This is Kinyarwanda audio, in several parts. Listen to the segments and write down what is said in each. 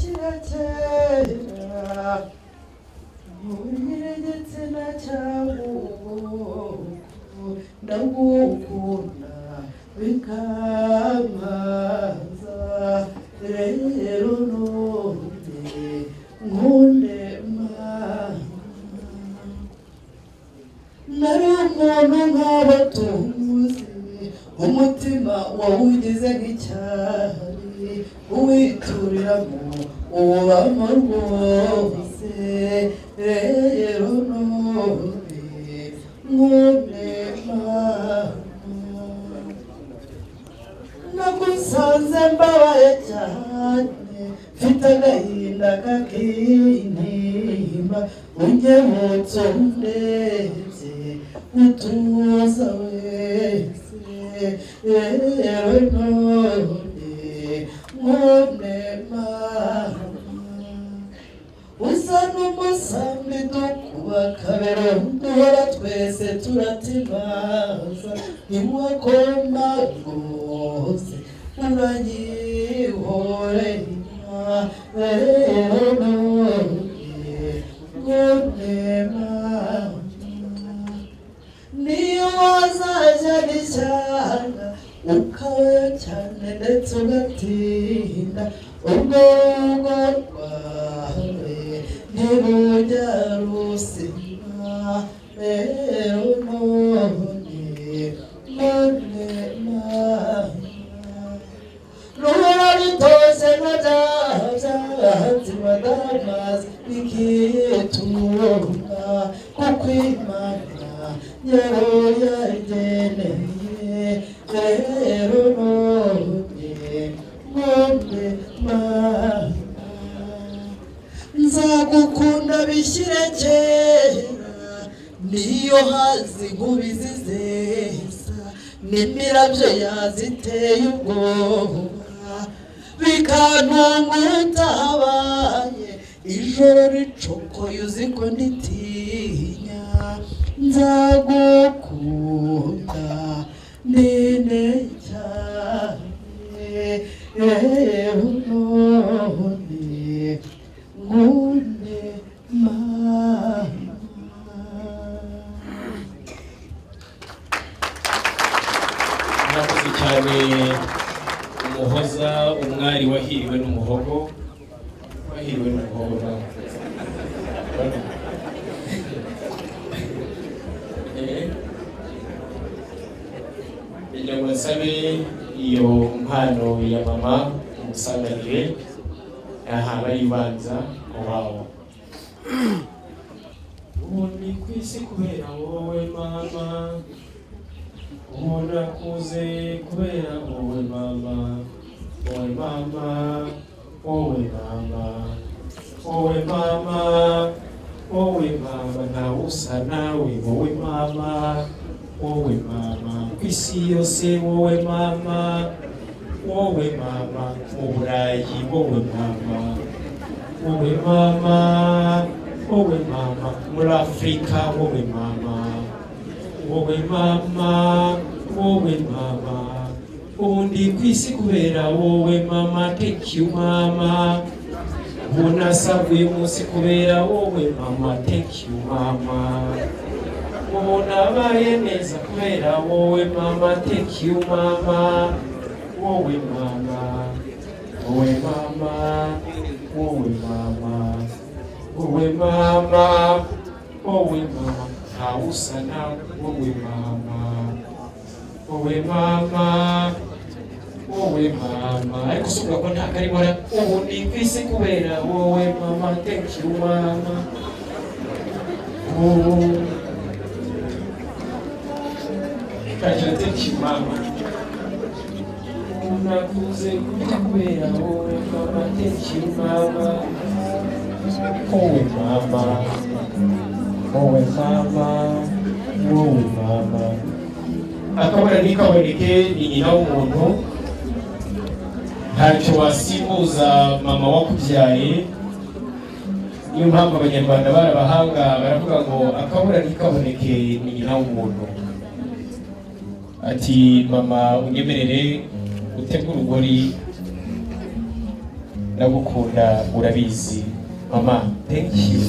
kirakera unyegetse na cyawo ndagukunda bikamaza rero none nkunde nari umuntu nk'abatuzi umutima wawugize nk'icyari uwituriramo ubamo rwose rero none nkunde nagusanze mbabaye cyane mfite agahinda k'akintimba unyebutse undebye utuza wese rero none nkunde usa n'umusambi dukuba kabero duhora twese turatimaza nimwakoma rwose uranyihorera rero none nkunde niyo wazajya n'ishyanga ukaba cyane ndetse ugatinda ubwonko rwawe ntirujya rusima rero none none ruhora rutose na byatsi badamazi bikitunga kuko Imana yaro yageneye rero none nkunde nzagukunda bishyire kera niyo hazi inkubi zizesa n'imirabyo yaziteye ubwoba bikantunga utabaye ijoro ricokoye uziko nditinya nzagukunda nene cyane rero none nkunde murakoze cyane umuhoza umwari wahiriwe n'umuhogo wahiriwe n'umuhogo kugira ngo nsabe iyo mpano ya mama umusanganire ahaba yibanza wawe ubundi ku isi kubera wowe mama ubona kuze kubera wowe mama wowe mama wowe mama wowe mama wowe mama ntawe usa nawe wowe mama wowe mama ku isi yose wowe mama wowe mama mu Burayi wowe mama wowe mama wowe mama muri Afurika wowe mama wowe mama wowe mama ubundi ku isi kubera wowe mama thank you mama unasavuye umunsi kubera wowe mama thank you mama unabaye neza kubera wowe mama thank you mama wowe mama wowe mama wowe mama wowe mama wowe mama usa nawe wowe mama wowe mama wowe mama ariko usubira ko nta karibora ubundi ku isi kubera wowe mama thank you mama thank you mama unakuze kubera wowe mama thank you mama wowe mama wowe mama wowe mama akabona nikaboneke ni nyina w'umuntu ntacyo wasimbuza mama wakubyaye niyo mpamvu abanyarwanda barabahanga baravuga ngo akabura nikaboneke ni nyina w'umuntu ati mama unyemerere utegura urugori ndagukunda urabizi mama. Thank you.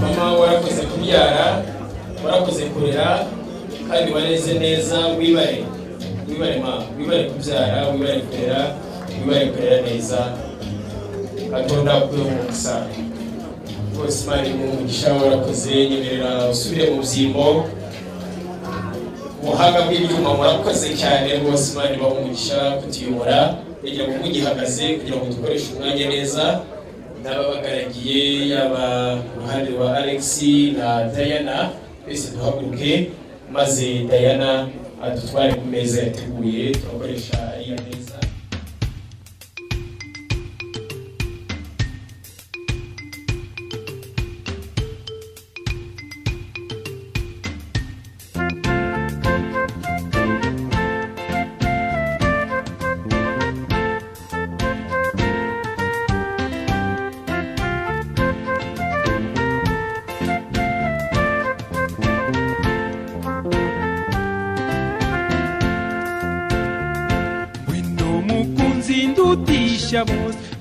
Mama warakoze kubyara, warakoze kurera, kandi wareze neza. Wibare mama, wibare kubyara, wibare kurera neza. Atonda kuyumusa bose mari mu mugisha. Warakoze nyemerera usubire mu byimbo. Muhanga bw'ibyuma murakoze cyane bose mari ba umugisha kutiyobora kugira ngo mugihagaze, kugira ngo dukoreshe umwanya neza. N'ababagaragiye yaba uruhande rwa Alex na Diana, twese duhaguruke maze Diana adutware ku meza yateguye, turakoresha ariya meza.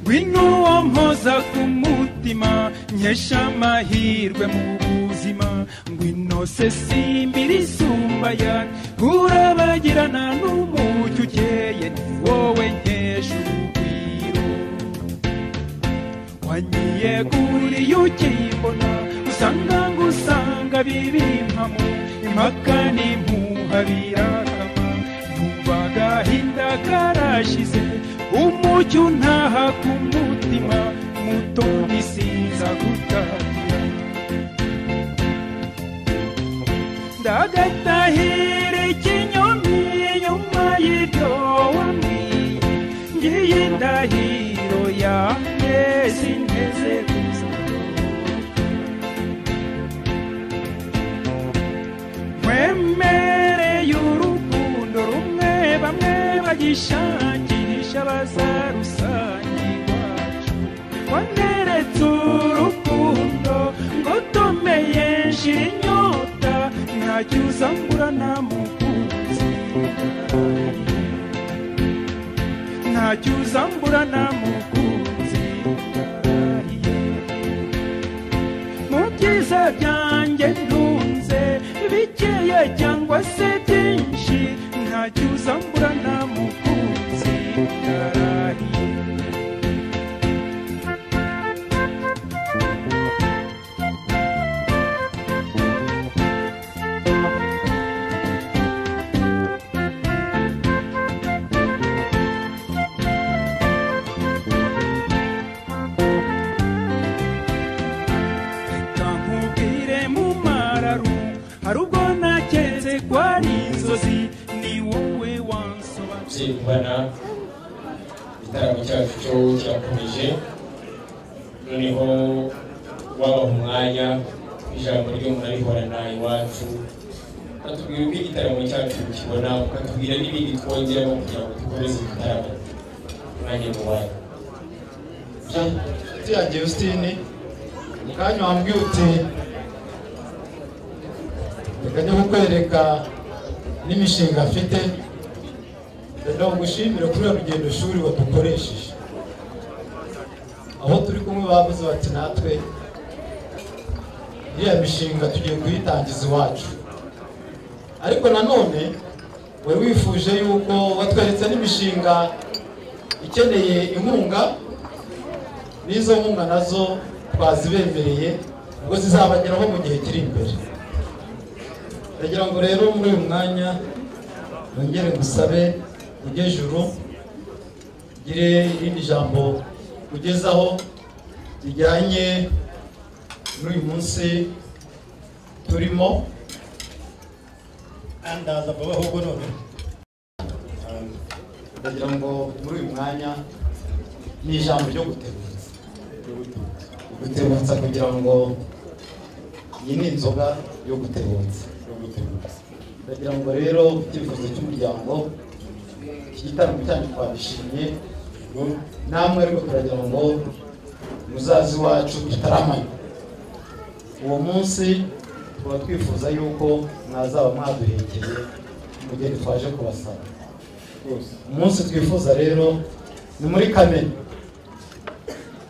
Wino wampoza ku mutima nyesha amahirwe mu buzima. Ngwino se simbiri isumba urabagirana n'umucyo ukeye, ni wowe nkesha urugwiro. Wanyiyeguriye ukimbona, usanga bibimpamo, impaka n'impuha birakama. Numva agahinda karashize, umucyo ntaha ku mutima, mutoni sinza gutangira. Ndagatahira ikinyomi nyuma y'ibyo wambwiye, ngiye indahiro yanjye sinteze kuzarokoka. Nkwemereye urukundo rumwe bamwe bagishakisha bazarusange iwacu. Waneretse urukundo ngo tomeye nshira inyota, ntacyo uzambura nta mukunzi, ntacyo uzambura nta mukunzi. Mu byiza byanjye ntunze, bikeye cyangwa se byinshi, ntacyo uzambura nta mukunzi. Kubana igitaramo cyacu cyo kirakomeje. Noneho wabaha umwanya ijambo ry'umuntu arihorana iwacu, atubwira uko igitaramo cyacu kibona, ukatubwira n'ibindi twongeramo kugira ngo dukomeze igitaramo. Umwanya mu wanyu. Nshuti yanjye Justine, mu kanya wambwiye uti reka njye kukwereka n'imishinga afite. Reka ngushimire kuri uru rugendo shuri wadukoresheje, aho turi kumwe bavuze bati natwe iriya mishinga tugiye kuyitangiza iwacu. Ariko nanone we wifuje yuko watweretse n'imishinga ikeneye inkunga, n'izo nkunga nazo twazibemereye ubwo zizabageraho mu gihe kiri imbere. Ndagira ngo rero muri uyu mwanya nongere gusabe ujyejuru gire irindi jambo ugezaho rijyanye n'uyu munsi turimo, andaza baba ahubwo none ndagira ngo muri uyu mwanya ni ijambo ryo gutebutsa kugira ngo iyi ni inzoga yo gutebutsa. Ndagira ngo rero icyifuzo cy'umuryango iki gitaramo cyanyu twabishimye namwe, ariko turagira ngo muzazi wacu tutaramanye uwo munsi tuba twifuza yuko mwazaba mwaduhekeye umugeni twaje kubasaba. Umunsi twifuza rero ni muri Kamena,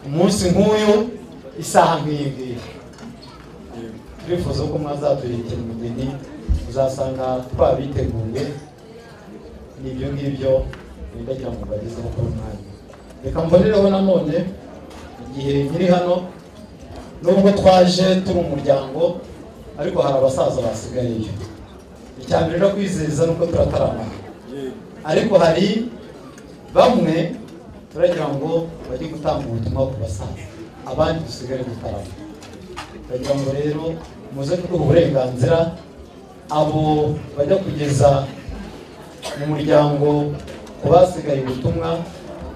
umunsi nk'uyu isaha nk'iyi ngiyi turifuza ko mwazaduhekera umugeni, uzasanga twabiteguye. N'ibyo ngibyo ndagira ngo bagezeho ku mwanya. Reka mbonereho nanone igihe nyiri hano, nubwo twaje turi umuryango ariko hari abasaza basigayeyo. Icya mbere no kwizeza nuko turataramana, ariko hari bamwe turagira ngo bajye gutanga ubutumwa ku basaza, abandi dusigare gutarama. Turagira ngo rero muze kuduha uburenganzira, abo bajya kugeza mu muryango ku basigaye ubutumwa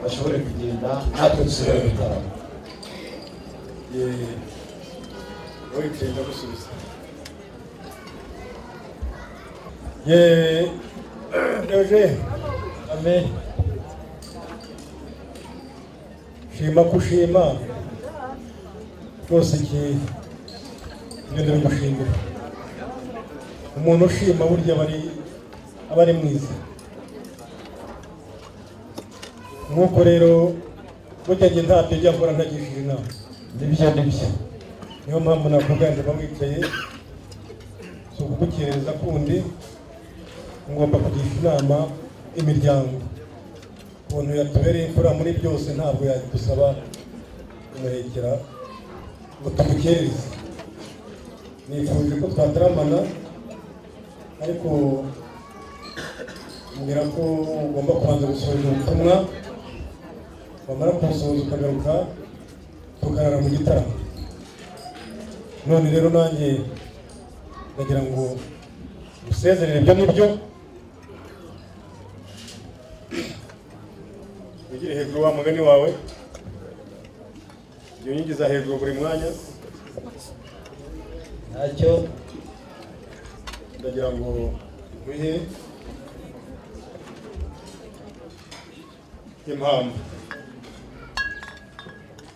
bashobore kugenda, natwe dusigare gutarama. wowe kenda gusubiza Eugene amen. Shima kushima rwose iki ngende mushimira. Umuntu ushima burya aba ari mwiza. Nk'uko rero burya njye ntabyo njya nkora ntagishije inama. Nibyo Niyo mpamvu navuga ngo bamwicaye si ukugukereza kundi, ngomba kugisha inama imiryango. Umuntu yatubereye imfura muri byose ntabwo yadusaba kumuhekera ngo tumukereze. Nifuje ko twataramana, ariko mbwira ko ugomba kubanza gusohoza ubutumwa, wamara kubusohoza ukagaruka tukarara mu gitaramo. None rero nanjye ndagira ngo usezerere ibyo n'ibyo, ugire hejuru wa mugani wawe, iyo nyingiza hejuru buri mwanya. ntacyo. Ndagira ngo nguhe impamvu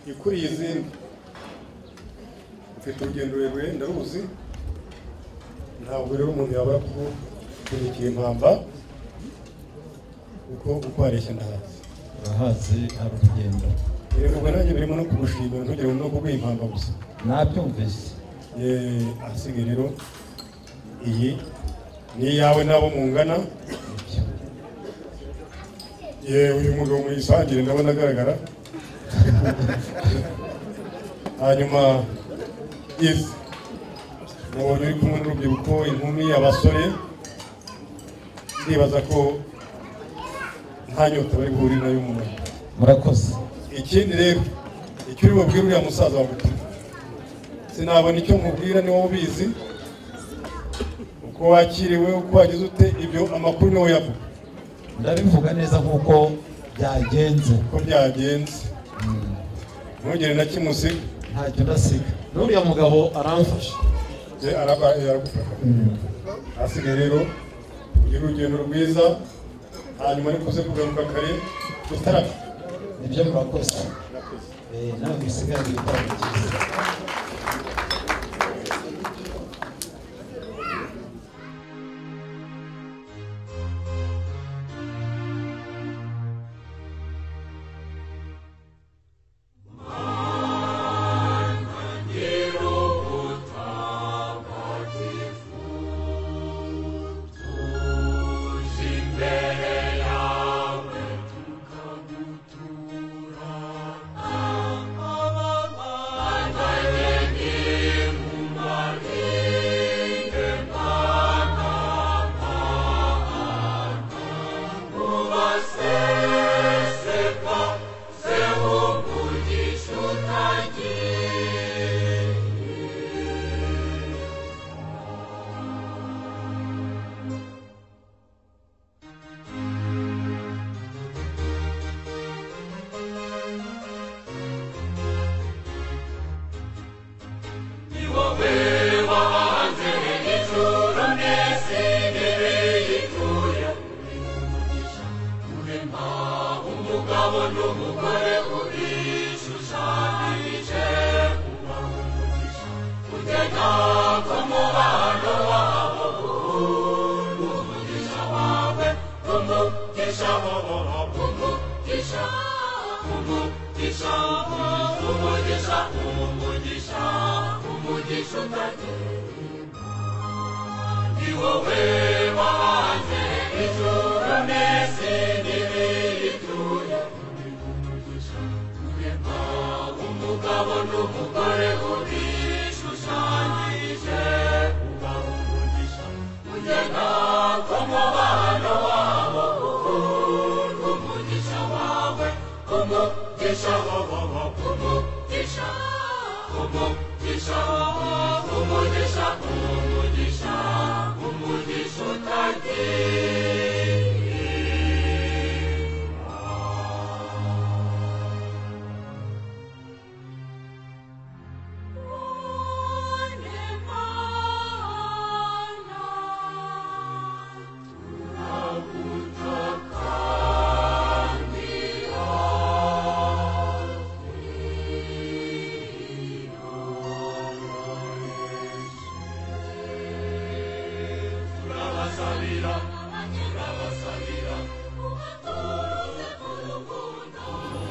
ikuriye izindi. Ufite urugendo rurerure ndaruzi, ntabwo rero umuntu yabura kugukurikira impamba uko hareshya ndahazi. Urahazi hari urugendo. Bivuga nanjye birimo no kugushimira, ntugire no kuguha impamba gusa. Nabyumvise. Ahasigaye rero iyi ni iyawe n'abo mungana. Uyu mugabo muyisangire ndabona agaragara. Hanyuma izi mubonye uri kumwe n'urubyiruko, inkumi, abasore, ndibaza ko nta nyota bari buhuri nayo umuntu. Murakoze. Ikindi rero icyo uri bubwire uriya musaza wagutumye, sinabona icyo mubwira, ni wowe ubizi uko wakiriwe, uko wagize ute. Ibyo amakuru niwe yavuga. Ndabivuga neza nk'uko byagenze. Ntugire na kimwe usiga. Ntacyo ndasiga. N'uriya mugabo aramfasha. Aragufasha. Asigaye rero ugira urugendo rwiza, hanyuma ariko uze kugaruka kare utarama. Nibyo murakoze. Nawe musigare igitaramo cyiza. Bye.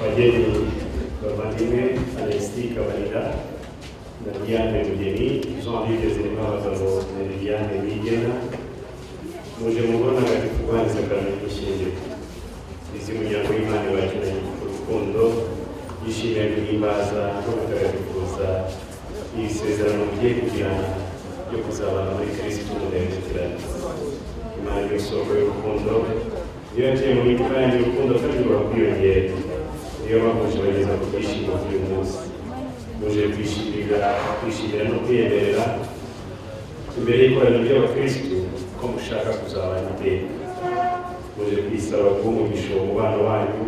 Bageni bavandimwe Alexis Kabarira na Diane Mugeni, Jean Yves Zimabagabo na Liliane Wigena, muje mubona agatifu kubanza karame gushingira izi muryango w'Imana bakeneye urukundo yishimiye guhimbaza no gutagatifuza isezerano mugiye kugirana yo kuzabana muri Kristo mudahemukerana. Imana yo soko y'urukundo iyo yaciye mu mitima yanjye urukundo rukagirwa kwiyongera. Iyo bahuje bageza ku byishimo by'uyu munsi muje kwishimira no kwiyemerera imbere y'ikoraniro ry'abakristu ko mushaka kuzabana iteka. Muje kwisaba kuba umugisha umubano wanyu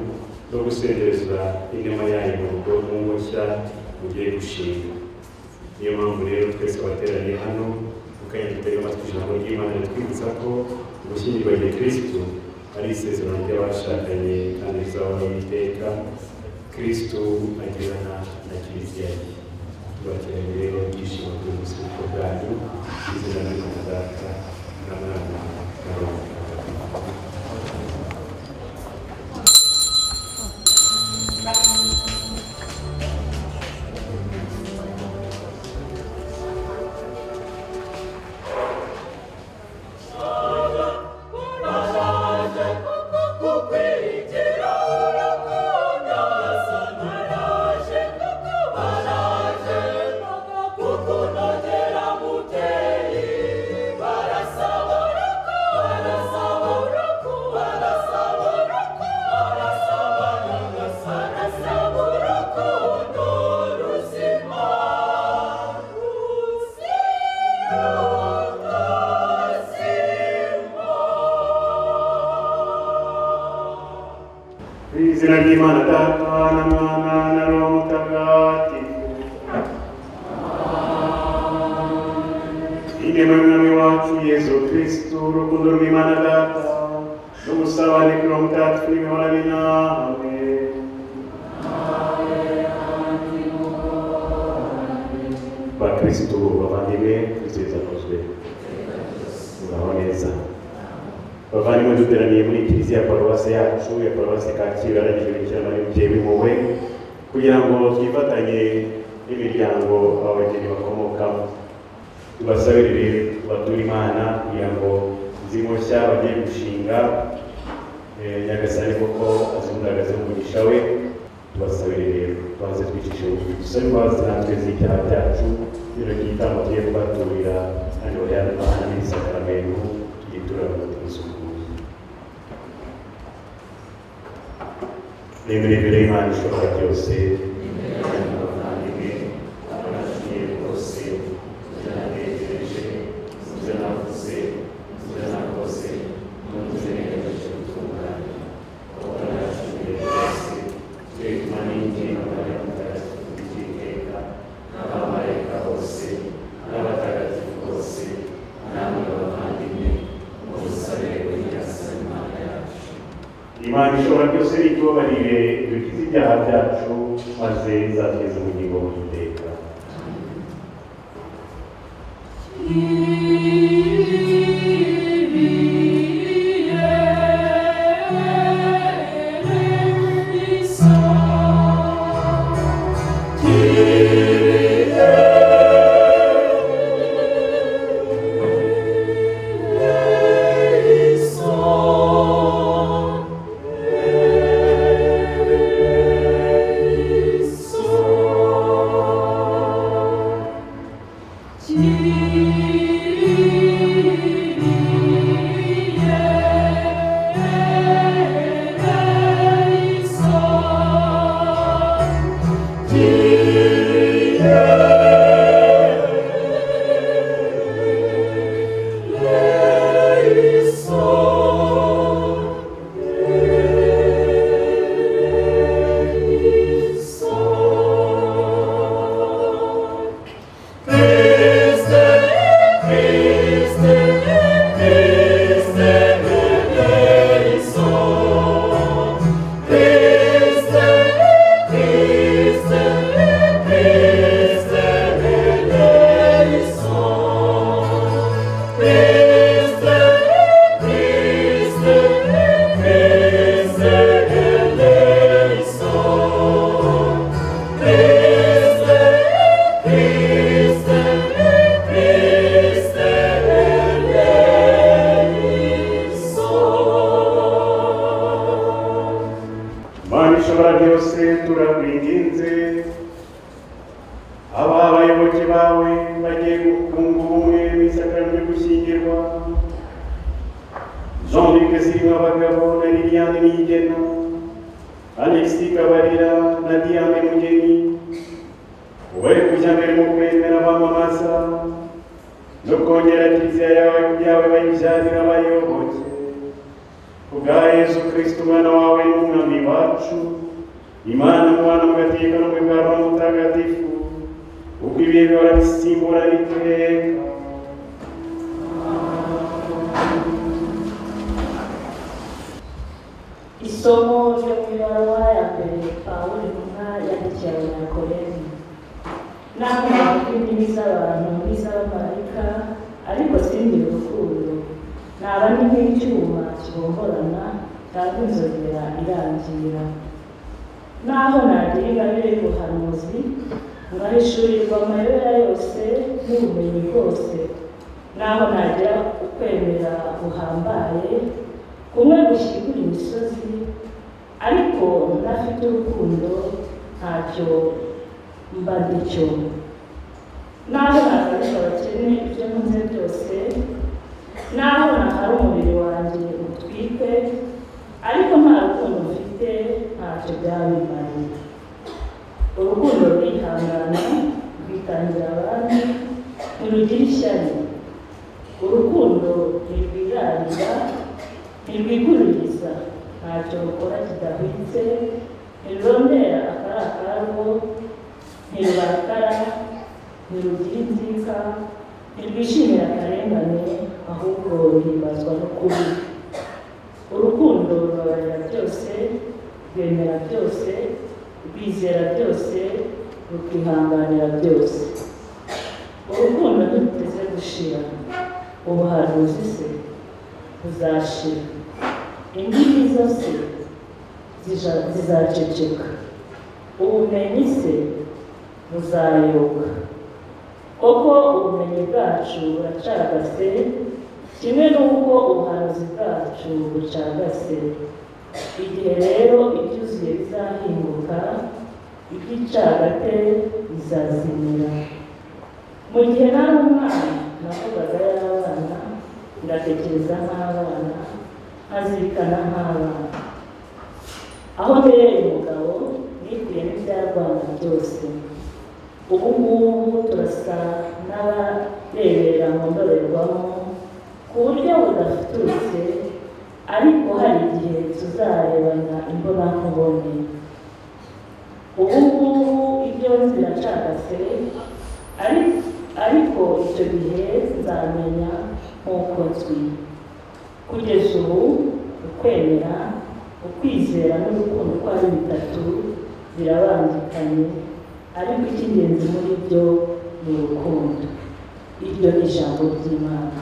no gusendereza inema yanyu mu rugo mu ngo nshya mugiye gushinga. Niyo mpamvu rero twese abateraniye hano mukanya dutega amatwi ijambo ry'Imana ritwibutsa ko gushyingirwa igihe Kristu ari isezerano ry'abashakanye kandi rizabaho iteka. Kristo agirana na Kiliziya ye. Tubakeneye rero ibyishimo by'umusiriko bwanyu izina ry'Imana Data na Mwana na Roho izina ry'Imana Data na Mwana na Roho Mutagatifu. Inema y'Umwami wacu Yesu Kristo, urukundo rw'Imana Data n'ubusabane bwa Roho Mutagatifu bihorane namwe. Bakristo bavandimwe, Kristo yakozwe. Muraho neza. Bavandimwe duteraniye muri Kiliziya ya Paruwasi yacu ya Paruwasi Kacyiru yaragijwe n'ikirama y'umubyeyi w'impuhwe kugira ngo twifatanye n'imiryango abageni bakomokamo. Tubasabire batura Imana kugira ngo izi ngo nshya bagiye gushinga Nyagasani koko azumuragaze umugisha we. Tubasabire rero tubanze twicishe bugufi dusabe imbabazi natwe z'icyaha cyacu rero igitambo tugiye kubaturira kandi bayana n'isakaramentu tugitura mu mutima usukuye. Nemere imbere y'Imana ishobora byose abavandimwe abaragiye bose byaranejeje ibyo navuze ibyo nakoze n'ubuze neza gutunganya aho barashimiye bose twituma n'ingingo y'abatagatifu b'iteka n'abamarayika bose n'abatagatifu bose namwe bavandimwe mubusabe bw'Inyagasani Imana yacu. Imana ishobora byose itubabarire dukize ibyaha byacu maze izatugeze mu bugingo bw'iteka. Isomo ryo mu ibaruwa ya mbere Pawulo intumwa yandikiye Abanyakorinto. Naho indimi z'abantu n'iz'abamarayika, ariko sindi urukundo, naba ni nk'icyuma kibomborana cyangwa inzogera irangira. Naho nagira ingabire y'ubuhanuzi, ngahishurirwa amayobera yose n'ubumenyi bwose, naho nagira ukwemera guhambaye kumwe gushyigura imisozi, ariko ntafite urukundo ntacyo mba ndicyo. Naho nagaruka abakene ibyo ntunze byose, naho nahari umubiri wanjye utwikwe, ariko nta rukundo mfite ntacyo byaba bimariye. Urukundo rurihangana, rwitangira abandi, ntirugira ishyari. Urukundo ntirwirarira, ntirwiguririza, ntacyo rukora kidahwitse, ntirurondera akarakarwo, ntirurakara, ntirugira inzika, ntirwishimira akarengane, ahubwo ruhimbazwa n'ukuri. Urukundo rubabarira byose, rwemera byose, rwizera byose, rukihanganira byose. Urukundo ntiruteze gushira. Ubuhanuzi se buzashira, indimi zose zizaceceka, ubumenyi se buzayoga. Koko ubumenyi bwacu buracagase, kimwe n'uko ubuhanuzi bwacu bucagase. Igihe rero ibyuzuye bizahinduka, iby'icagate bizazimira. Mu gihe nari umwana navugaga y'abana, ngatekereza nk'abana, nkazirikana nk'abana. Aho mbereye umugabo nikuye n'ibyarwanda byose. Ubu ngubu turasa n'abarebera mu ndorerwamo ku buryo budafututse, ariko hari igihe tuzarebana imbonankubone. Ubu ngubu ibyo biracagase, ariko icyo gihe nzamenya nk'uko nzwi. Kugeza ubu ukwemera, ukwizera n'urukundo uko ari bitatu birabangikanye, ariko icy'ingenzi muri byo ni urukundo. iryo ni ijambo ry'Imana.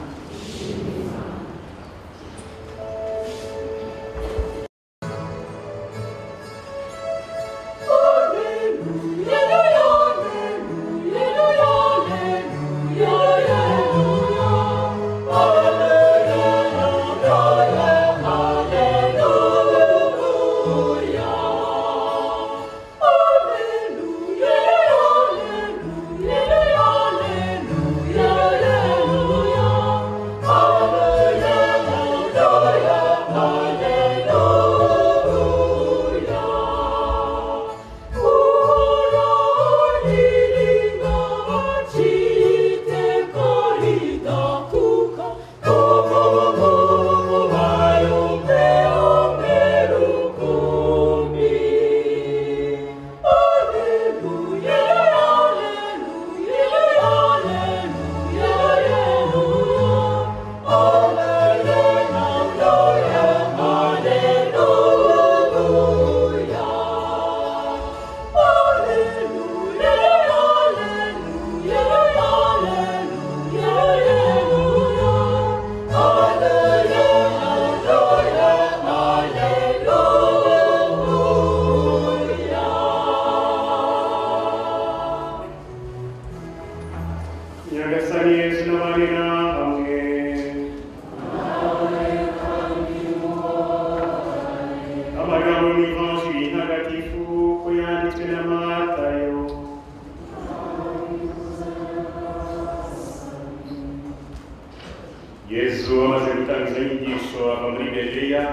Yesu amaze gutangiza inyigisho ava muri Galileya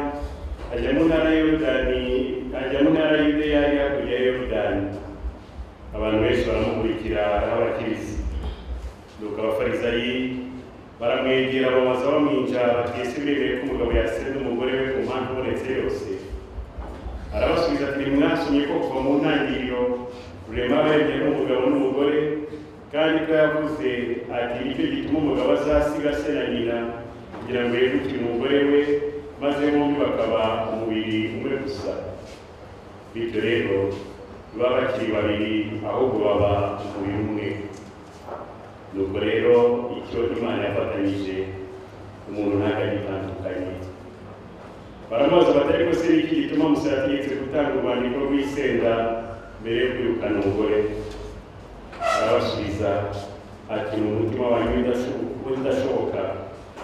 ajya mu ntara ya Yudeya ari hakurya ya Yorodani. Abantu benshi baramukurikira n'abakirisi. Nuko abafarisayi baramwegera bamubaza bamwinja bati ese biremeye ko umugabo yasebye n'umugore we ku mpamvu ibonetse yose? Arabasubiza ati nimwasomye ko kuva mu ntangiriro Rurema yaremye umugabo n'umugore, kandi ko yavuze ati nicyo gituma umugabo azasiga se na nyina kugira ngo yegukire umugore we, maze bombi bakaba umubiri umwe gusa. Bityo rero baba bakiri babiri ahubwo baba umubiri umwe. Nuko rero icyo Imana yafatanyije umuntu ntagitandukanye. Baramubaza bati ariko se niki gituma Musa yategetse gutanga urwandiko rw'isenda mbere yo kwirukana umugore? Arabasubiza ati mu mutima wanyu udashoboka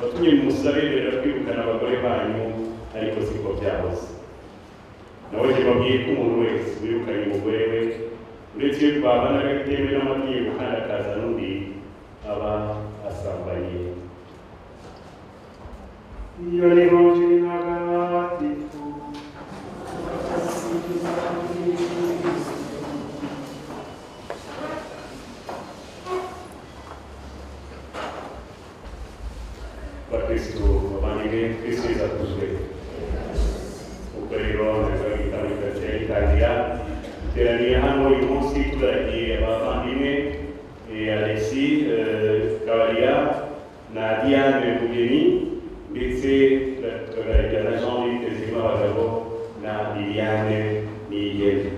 watumye Musa bemerera kwirukana abagore banyu, ariko siko byahoze. Nawe babwiye ko umuntu wese wirukanye umugore we uretse iyo babanaga bitemewe n'amategeko kandi akaza n'undi aba asambanye. Iyo ni Injili ntagatifu. Bakristo bavandimwe, Kristo yazakuzwe. Ubwo rero ntabwo bitandukanye itangira duteraniye hano uyu munsi turagiye abavandimwe Alexis Kabarira na Diane Mugeni, ndetse tukagaragara na Jean-Luc Nzimabagabo na Liliane Niyigena.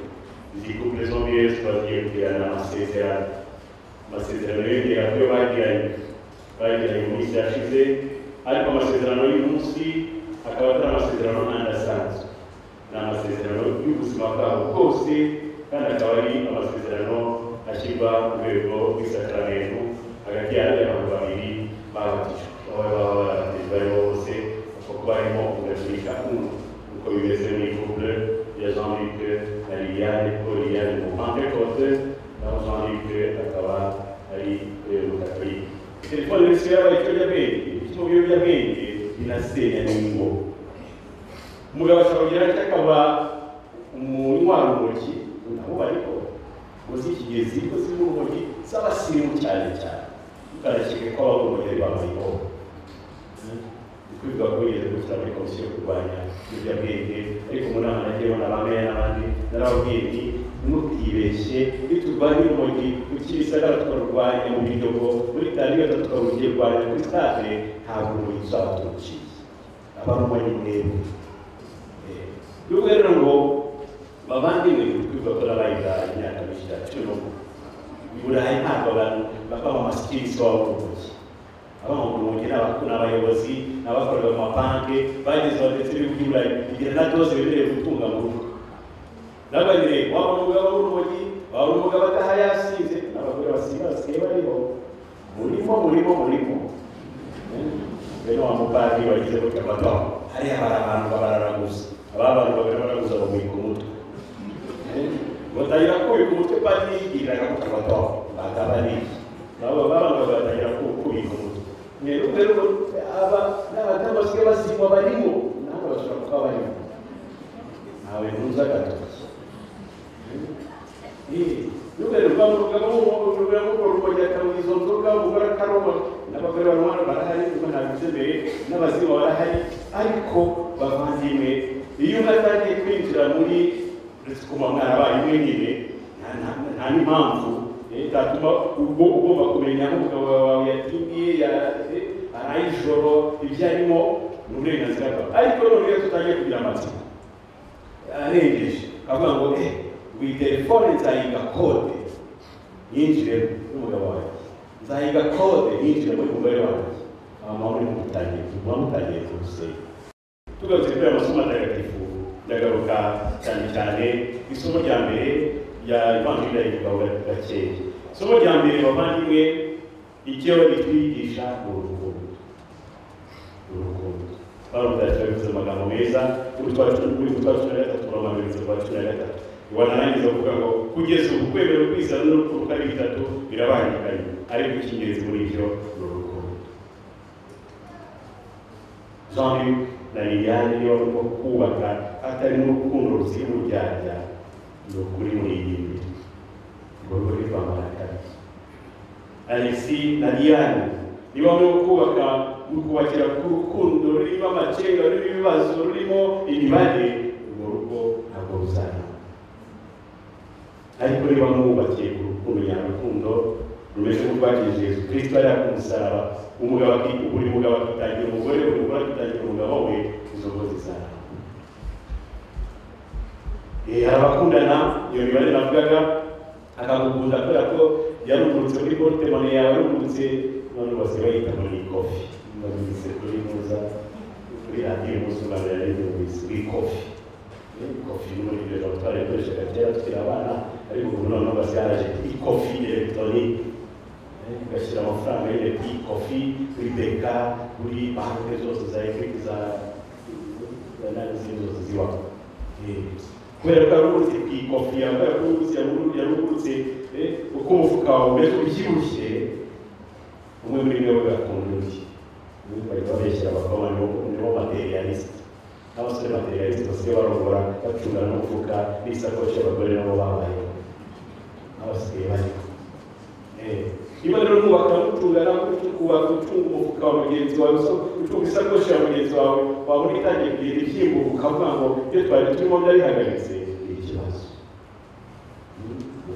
Izi couple zombi rero twagiye kugirana amasezerano yongera kuyo bagiranye mu minsi yashize, ariko amasezerano y'uyu munsi akaba atari amasezerano n'andi asanzwe. Ni amasezerano y'ubuzima bwabo bwose, kandi akaba ari amasezerano ashyirwa mu rwego rw'isakramento hagati y'abantu babiri babatijwe. Aho baba babatijwe aribo bose kuko barimo ugaturika umwe, uko bimeze muri couple ya Jean-Luc na Liliane, ko Liliane mu Pentecote naho Jean-Luc akaba ari Mukatolika. Telefone yose yabaye ikiyobyabwenge, mu biyobyabwenge binasenya n'ingo. Umugabo ashobora kugira ati akaba umunywa w'urumogi, nabo bariko muzi ikigezi ko ziri mu rumogi z'abasirimu cyane cyane, ukarakeka ko aba urumogi bamuriho. Kwivuga ko yigeze gufite muri komisiyo yo kurwanya ibiyobyabwenge, ariko mu nama nagiyeho na bamwe n'abandi narababwiye nti ntimukibeshye, niturwanya urumogi mu Kimisagara tukarurwanya mu Biryogo, muri Tanzania tukarurwanya kuri stade, ntabwo urumogi tuzaba turuciye. Abarumogi mwebwe. N'ubwo rero ngo bavandimwe twivuga ko nabaye imyaka myinshi cyane, Burayi ntabwo abantu bava mu masikirisi wabo urumogi abamo urumogi n'abayobozi n'abakorera mu mabanki bagezwa ndetse n'ibihugu by'Uburayi igira na doze bemerewe gutunga mu rugo n'abagire waba umugabo w'urumogi waba umugabo ataha yasinze n'abagore basigaye bariho murimo bene wa mupadiri wagize gutya amataho hariya hari abantu babararaguza abantu bagaragaza bamuri ku mutwe batangira kubika umutwe padiri yigirira gutya amataho bakaba ni abantu batangira kubika umutwe rero aba n'abatamasiye basimwa barimo ntabwo bashobora kuba barimo ntawe ntuza agatoki Nubero rwamugabo urumogi akabuza izo nzoga umugore akaroma n'abagore barwana barahari kuko ntabizemeye n'abazimu barahari ariko bavandimwe iyo unatangiye kwinjira muri kuma mwarabaye imwe nyine nta n'impamvu itatuma ugomba kumenya nk'umugabo wawe yatindiye araye ijoro ibyo arimo ni uburenganzira bwawe ariko none iyo tutangiye kugira amatsiko arengeje akavuga ngo iyi telefone nzayiga kode yinjire n'umugabo wanjye nzayiga kode yinjire muri umugore wanjye amahoro mutangiye kurusenya tugarutse kuri amasomo atagatifu ndagaruka cyane cyane isomo rya mbere ya Evangelii y'igihugu gakeya isomo rya mbere bavandimwe icyo ritwigisha ni urukundo barumvise bavuze amagambo meza kuri twacu na gatatu turamamiriza kwa cumi na gatatu wanarangiza kuvuga ngo kugeza ubu kwemera kwizana n'urukundo uko ari bitatu birabangikanye ariko icy'ingenzi muri ibyo ni urukundo Jean-Luc na Liliane niyo barimo kubaka atari n'urukundo ruzira uburyarya ni ukuri muri iyi mbere ngo ruri rwamara kabiri Alexis na Diane niba barimo kubaka mu kubakira ku rukundo rurimo amacenga rurimo ibibazo rurimo imibare urwo rugo ntabwo ruzana ariko niba mwubakiye ku rukundo nyarukundo rumeze nk'urwakije Yesu Kristo ari ku musaraba buri mugabo akitangira umugore buri mugore akitangira umugabo we izo ngo zizana abakundana iyo mibare navugaga akagukunda kubera ko yarungurutse muri portemone yawe yarungurutse none bose bayita muri kofi babivuze kuri muza kuri radiyo y'umusumano yari kuri kofi kofi muri ibyo laboratwari yakoreshaga kera tukiri abana ariko ubu noneho basigaje ikofi elegitoronike ugashyira amafaranga nyine kuri kofi kuri beka kuri banki zose za ekwiti za n'izindi zose zibaho kubera ko yarungurutse ku ikofi yambaye yarungurutse uko umufuka wawe umeze ubyibushye umwe muri mwe bagakunda undi bari babeshyira abakobwa nibo materialisite n'abasore materialisite basigaye barongora bacungana n'umufuka n'isakoshi abagore nabo babayeho n'abasigaye bariho niba rero mwubaka mucungana kubaka ucunga umufuka wa mugenzi wawe ucunga isakoshi ya mugenzi wawe wabona itangiye kugira ibyimbuka ukavuga ngo ibyo twari turimo byarihagaritse ni ikibazo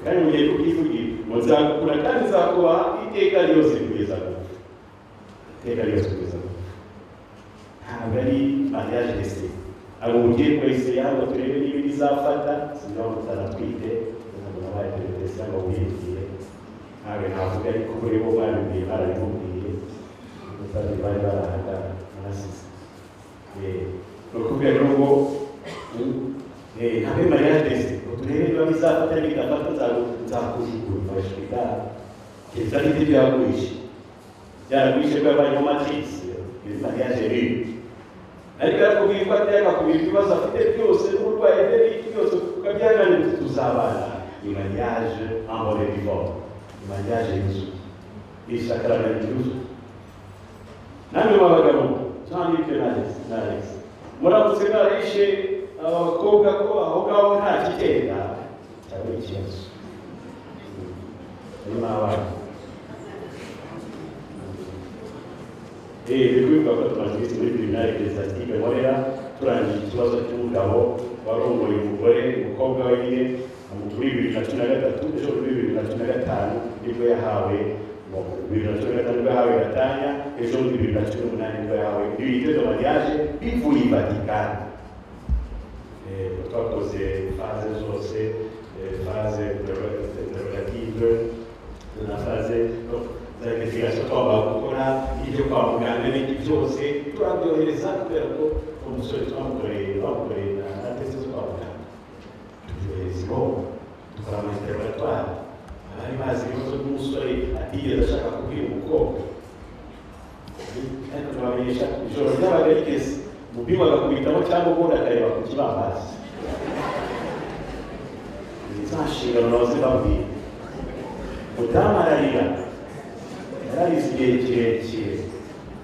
kandi mugiye kubyivugira muzakura kandi nzakubaha iteka ryose kugeza gupfa iteka ryose kugeza gupfa ntabwo ari mariage d'essai abo mugiye kwese hano turebe niba izafata sinaba mutanatwite ntabwo nabaye perezida cyangwa wiyibwire ntabwo navuga ariko kuri bo mwabibwiye barabimubwiye umusazi bari barahaga narasize ni ukubwira rero ngo ntabwo mariage d'essai turebe niba bizafata n'ibidafata nzakujugunya bashika keretse ari ibyo byaragwishe ko yabayemo matrix izi mariage rero ariko yarakubwiye ko yakakubwira ibibazo afite byose n'uburwayi bwe n'iki byose ukabyihanganira tuzabana ni mariage en bonne et due forme ni mariage yuzuye ni isakaramentu yuzuye namwe babagabo Jean-Luc na Alex muramutse mwarishe abakobwa ko aho ngaho nta kigenda cyangwa ikibazo ni abana bivuga ko tumaze iminsi muri tribunal ecclesiastique Morera turangije ikibazo cy'umugabo warongoye umugore umukobwa we nyine muri 2013 ejo muri 2015 nibwo yahawe 2015 nibwo yahawe gatanya ejo muri 2018 nibwo yahawe ibiryo de mariage bivuye i Vatikani twakoze faze zose faze interrogative tunafaze za investigation twaba gukora ibyo kwa muganga n'ibindi byose turabyohereza kubera ko umusore twamukoreye na test kwa muganga tubyohereza ibo dukora amainterrogatoire abari bazi ibibazo by'umusore atigeze ashaka kubwira umukobwa ariko turabamenyesha ijoro ryabaga rigeze mubi bagakubitamo cyangwa ubundi akareba ku kibambazi za nshingano nawe zibabwira mudamu ararira yararize igihe kirekire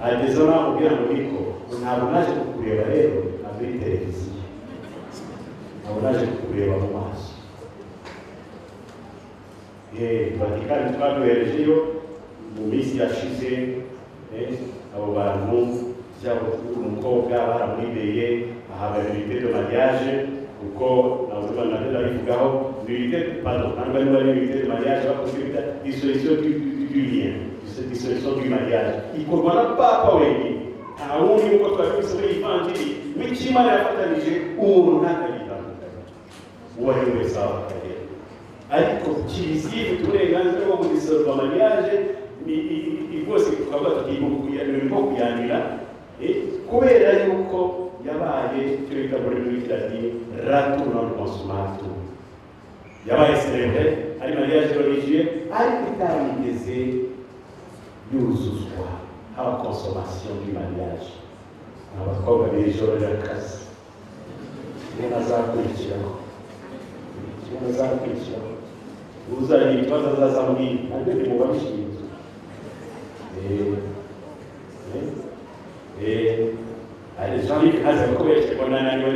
ageze aho namubwira ngo niko ntabwo naje kukureba rero ntabwo iri televiziyo ntabwo naje kukureba mu maso Vatikani twaduherejeyo mu minsi yashize abo bantu cyangwa umukobwa baramwibeye ahabwa milite de mariage kuko navuze ko nabyo ndabivugaho milite pardon ntabwo ari muri milite de mariage bakoze bita dissolution du lien dissolution du mariage ikorwa na papa wenyine nta wundi uko twabivuze muri ivanjiri n'ikimana yafatanije umuntu ntakabitandukanye uwo ari we wese waba akagera ariko kiliziya ifite uburenganzira bwo kudisolva mariage rwose tukavuga tuti irimo kuyanira kubera yuko yabaye icyo bita muri kilatini retour non consumatum yabaye celebre ari mariage religieuse ariko itarigeze yuzuzwa haba consommation du mariage abakobwa b'ijoro ry'akazi niyo nazakurikiraho uzagira ikibazo azazambwira ntabwo ndi mu babishinzwe Jean-Luc aza kubeshya ngo nananiwe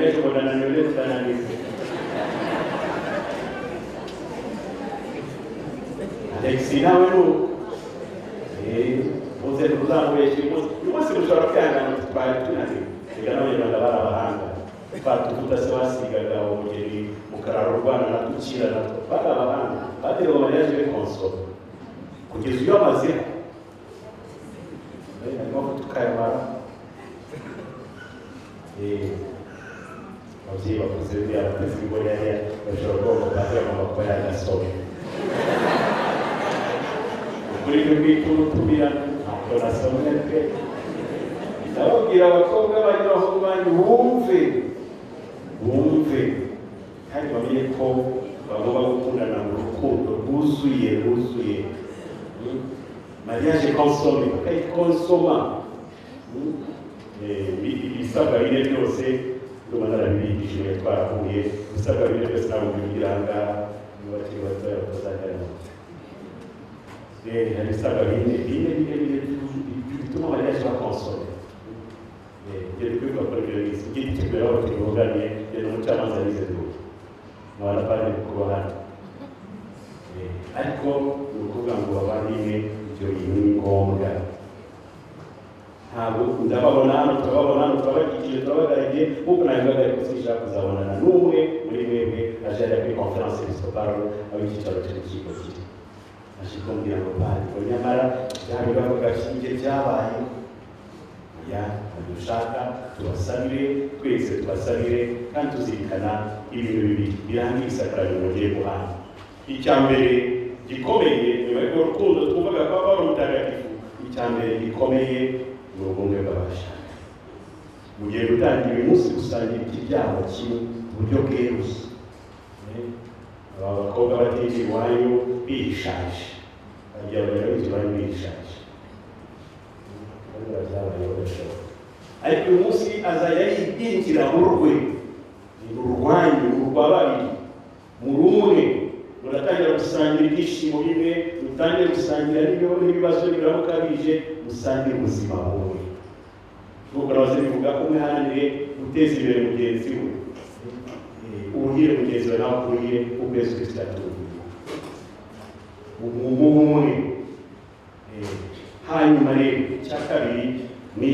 Alexis nawe nuko muze tuzamubeshya uyu munsi mushobora kwihangana twari tunaniwe reka n'abanyarwanda bari abahanga twatuvuta se wasigaga umugeni mukarara urwana natukira natwo bari abahanga baterewe mariage de console kugeza iyo amazeho harimo tukayamara ababyeyi bakuze byabateze ingore yariya bashobora kuba batangira agomba kuba yagasome ukuri rw'itutumira ntabwo nasomye pe ndababwira abakobwa banyuraho banyu bumve kandi bamenye ko bagomba gukundana mu rukundo rwuzuye mariage consomé bakayikonsoma ibisabwa bine byose ndumva narabibigishije twarahuye ibisabwa bine byose ntabwo bibiranga n'abakiri batoya batazajyana hari ibisabwa bine bituma mariage bakonsome ibyo bikorwa kuri ibyo bisi igiti kikwera aho tubivuganiye rero umucamanza arize duke mubana padiri ku ruhande ariko ni ukuvuga ngo bavandimwe ibyo bintu ni ngombwa ntabwo ndababona hano turabagikije turabagaragiye nk'uko nabivugaga ariko sinshaka kuzabonana n'umwe muri mwebwe aje ajya kuri conference episcopale aho icyicaro cy'urukiko kiri aje kumbwira ngo padiri nyamara byabivuga gashinge byabaye dushaka tubasabire twese tubasabire kandi tuzirikana ibintu bibiri biranga ibisakaramentu mugiye guhana icya mbere gikomeye nyuma y'urwo rukundo twumvaga ko aba ari umutagatifu icya mbere gikomeye ni ubumwe bw'abashaka mugiye gutangira uyu munsi gusangira ikiryamo kimwe mu buryo bweruye aba bakobwa batinjira iwanyu bihishaje bagira abayobozi iwanyu bihishaje ariko uyu munsi azajya yinjira mu rwe mu rwanyu mu rwa babiri mu rumwe muratangira gusangira ibyishimo bimwe mutangire gusangira n'ibibazo biramuka bije musangire ubuzima bumwe nk'uko nahoze bivuga ko umwe aharanire guteza imbere mugenzi we ubuhire mugenzi we nawe akuhire ukwezi kw'itatu umwe hanyuma rero icya kabiri ni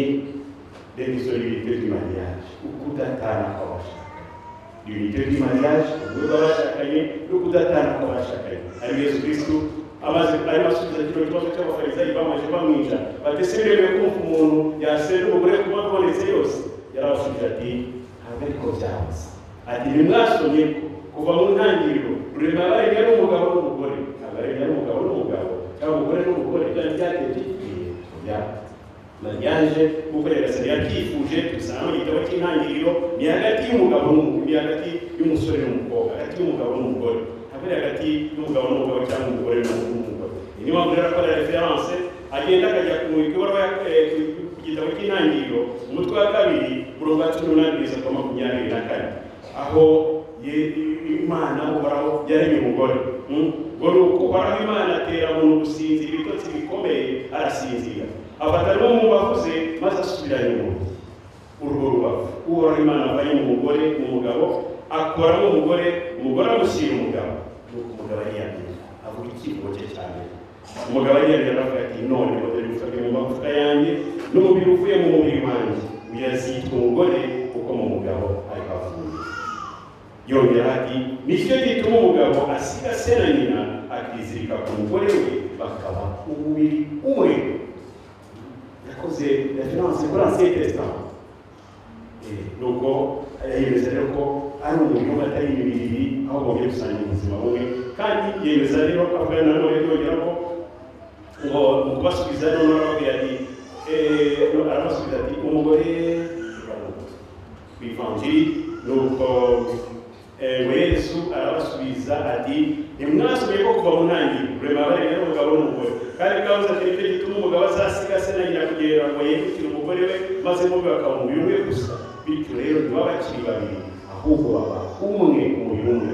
l'indissolubilité du mariage ukudatana kw'abashakanye l'unité du mariage ubumwe bw'abashakanye no kudatana kw'abashakanye ari Yesu Kristo amaze ari basubiza kino kibazo cy'abafarisayi bamaze bamwica batese biremewe kumva umuntu yasera umugore kuba abonetse yose yarabasubije ati ntabwo ariko byahoze ati ntimwasomye ko kuva mu ntangiriro rurema abaremye n'umugabo n'umugore abaremye n'umugabo mariage kuko yagasari yabyifuje dusanga mu gitabo cy'intangiriro ni hagati y'umugabo n'umugore, ni hagati y'umusore n'umukobwa, hagati y'umugabo n'umugore, ntabwo ari hagati y'umugabo n'umugabo cyangwa umugore n'umugore. Niyo mpamvu rero akora reference agenda akajya ku ibaruwa ku gitabo cy'intangiriro umutwe wa 2 murongo wa 18-24 aho Imana uhoraho yaremye umugore ngo ni uko uhoraho Imana atera umuntu gusinzira ibitotsi bikomeye arasinzira afata n'umuntu wavuze maze asubiranye umuntu urwo rubavu uhoraho Imana avanye mu mugore mu mugabo akoramo umugore amushyira umugabo nuko umugabo ariyamira avuga ikivugo cye cyane umugabo ariyamira aravuga ati none ngo dore gufata mu magufa yanjye n'umubiri uvuye mu mubiri wanjye uyazitwa umugore kuko mu mugabo ariko avuye yongera ati nicyo gituma umugabo asiga se na nyina akizirika ku mugore we bakaba umubiri umwe. Yakoze reference kuri Ancien Testament nuko yemeza rero ko ari umuntu batari imibiri aho bongeye gusangira ubuzima bumwe kandi yemeza rero avuga nanone yongera ko ngo mu kubasubiza none arababwira ati arabasubiza ati umugore w'ivanjiri nuko Yesu arabasubiza ati ntimwasubiye ko kuva mu ntangiriro urema baremye n'umugabo n'umugore kandi kabuza ati nicyo gituma umugabo azasiga se na nyina kugira ngo yegukire umugore we maze bombi bakaba umubiri umwe gusa bityo rero ntibaba bakiri babiri ahubwo baba umwe umubiri umwe.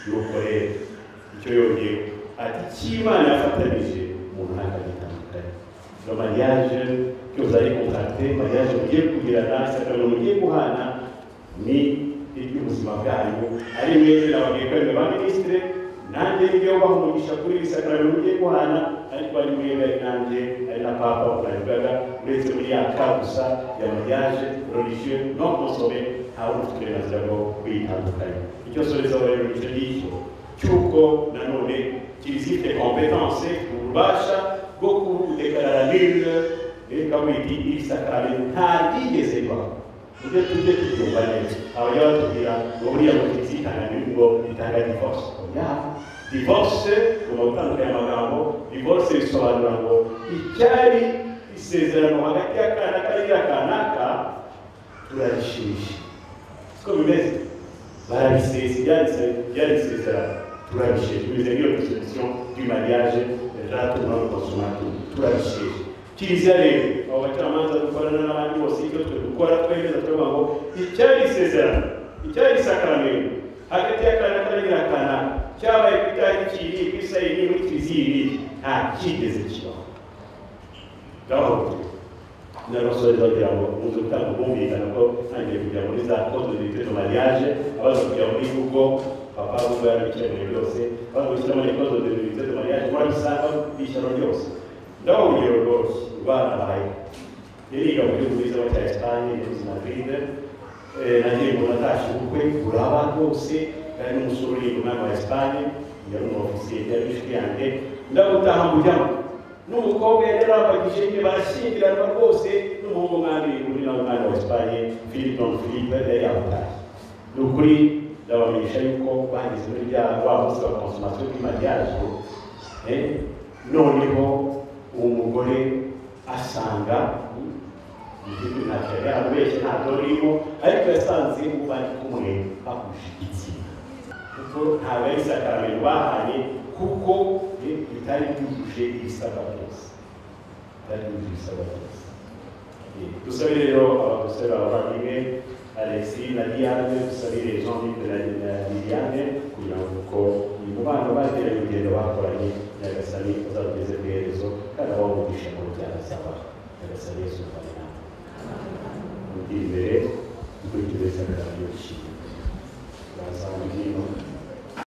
Nuko rero icyo yongeyeho ati cy'Imana yafatanije umuntu ntakagitandukanye. Le mariage que vous allez contracter, mariage mugiye kugirana, isezerano mugiye guhana ni iby'ubuzima bwanyu ari mwese nababwiye ko ba ministre nanjye nibyo bahumugisha kuri isezerano mugiye guhana ariko ari mwebwe nanjye ari na papa urabivuga uretse muri ya kabusa ya mariage religieux non consommé ntawe ufite uburenganzira bwo kwitandukanya. Icyo soreza rero nicyo ngicyo cy'uko nanone kizifite competence ububasha bwo kudekarara nille reka witi isakare nta ryigeze ribaho ujye tujye tubyumva neza abajya batubwira ngo buriya ngo tizitanga ngo itanga divorce. Divorce mu gutandukanya amagambo divorce bisobanura ngo icyari isezerano hagati y'akana kariya kanaka turarishimisha siko bimeze barabisesa byari isezerano turabisheje bimeze nk'iyo constitution du mariage rate non consommable turabisheje. Kiliziya rero abo bacamanza dukorana n'abandi bose icyo twe dukora twemeza tuvuga ngo icyari isezerano icyari isakaramento hagati y'akana kariya kana cyabaye ku itariki kiri ku isaha muri kiliziya nta kigeze kibaho. Ngaho n'abasore bagira ngo muze gutanga ubwumvikane ko ntangiye kujya muri za code de mariage abaza kujya muri Google papa ubwo yarabikemuye byose bagushyiramo muri code de mariage murabisanga bishyano ryose. Ndaho urugero rwose rwanda bahaye yariga mu gihugu cyiza cya Espagne muri Madrid nagiye mu natashe ubukwe buraba rwose kandi n'umusore uri umwami wa Espagne yari umufisiye yari inshuti yanjye ndagutaha mujyamo n'umukobwa yari abagije nyine barashyingiranwa rwose n'umuhungu mwami uri nawe umwami wa Espagne Philippe Don Philippe yari abutahe. Ni ukuri ndabamenyesha yuko bagize muri bya wa munsi wa consommation du mariage noneho umugore asanga ntacyo yabeshye ntabwo rurimo ariko yasanze bari kumwe bahuje igitsina kuko ntabwo ari isakaramento bahanye kuko bitari byujuje ibisabwa byose dusabire rero abadusore abavandimwe Alexis na Diane dusabire Jean-Luc na Liliane kugira ngo umubano bagiranye urugendo bakoranye Nyagasani uzabageze ku iherezo kandi abawumugisha mu byarasaba Nyagasani Yesu Kristo mugira imbere dukurikize isakaramento y'ishimwe bazamugino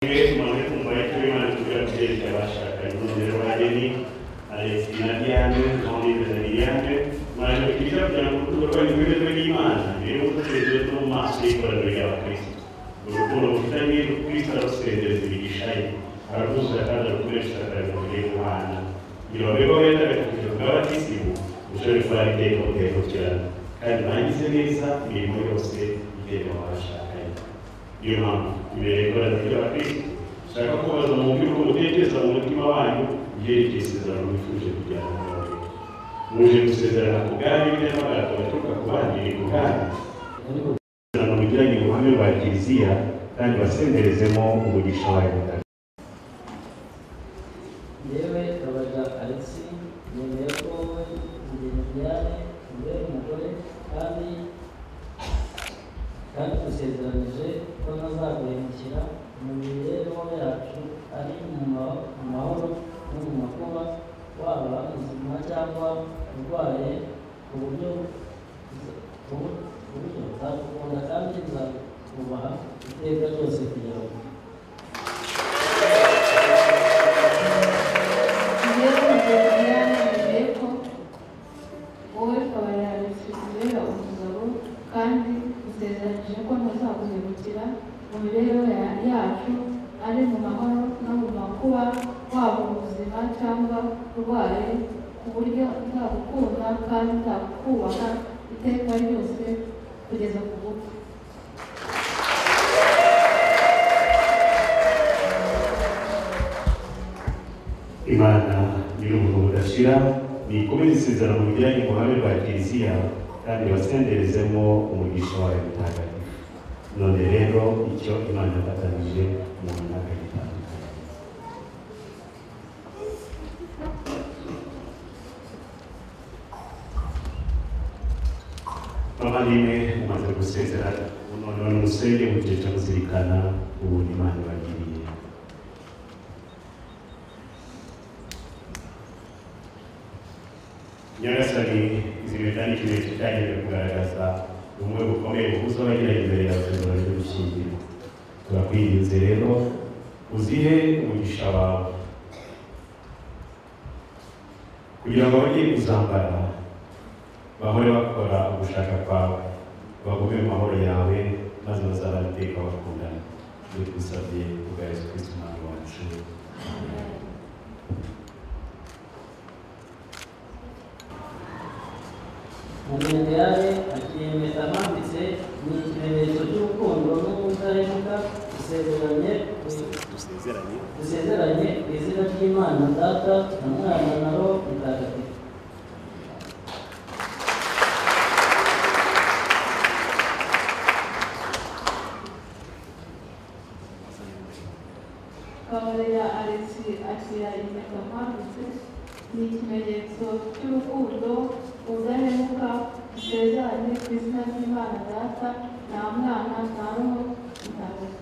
mwese kumvaye turi Imana tugira kugereka abashakanye n'urugero bageni Alexis na Diane Jean-Luc na Liliane mwaje kugira kugira ngo turwanye ibibazo by'Imana rero mutekereze no mu maso y'ikoraniro ry'abakristo urukundo rufitanye Kristo ararusendereza imigisha ye arakuzura kandi arukoresha isakaramento ry'Imana kugira ngo beho wenda agacukiro bw'abatisimu ushobore kuba iteka utekukirana kandi nangize neza imirimo yose igenwa abashakanye. Niyo mpamvu imbere y'ikoraniro ry'abakristo ushaka kubaza mu buryo bwo mutekereza mu mutima wanyu ibyerekeye isezerano mwifuje kugirana n'ababyeyi muje gusezerana ku bwami n'amagato baturuka ku bandi ku bwami gusezerana mugiranye ubuhamya bwa kiliziya kandi basenderezemo umugisha wayo mutagatifu. yewe Kabaja Alexis yemeye ko Diane mbere umugore kandi dusezeranije ko ntazaguhemukira mu mibereho yacu ari mu mahoro no mu makuba, waba ubuzima cyangwa urwaye, ku buryo nzagukunda kandi nzakubaha iteka ryose kugira ngo wowe Kabaja Alexis kubera umugabo kandi usezeranije ko ntazaguhemukira mu mibereho yacu ari mu mahoro no mu makuba, waba ubuzima cyangwa urwaye, ku buryo nzagukunda kandi nzakubaha iteka ryose kugeza ku gupfa. Imana nyir'ubuntu budashira nikomeze isezerano mugiranye ubuhamya bwa kiliziya kandi basenderezemo umugisha wayo mutagatifu. None rero icyo Imana yafatanije umuntu ntakagitandukanye. Bavandimwe mumaze gusezerana, noneho nimusenge mu gihe cyo kuzirikana ubuntu Imana ibagiriye. Nyagasani izi mpeta ni ikimenyetso cyagenewe kugaragaza ubumwe bukomeye buhuza abagiranye imbere yawe isezerano ryo gushyingirwa. Turakwinginze rero uzihe umugisha wawe kugira ngo abagiye kuzambara bahore bakora ugushaka kwawe, bagume mu mahoro yawe, maze bazabane iteka bakundana. Tugusabye kubwa Yesu Kristo umwami wacu. Diane akiyemeza amambitse ni ikimenyetso cy'urukundo n'ubudahemuka dusezeranye ku izina ry'Imana Data na Mwana na Roho Mutagatifu. Kabaja Alexis akiyemeza amambitse ni ikimenyetso cy'urukundo ubudahemuka dusezeranye ku izina ry'Imana Data na Mwana na Roho Mutagatifu.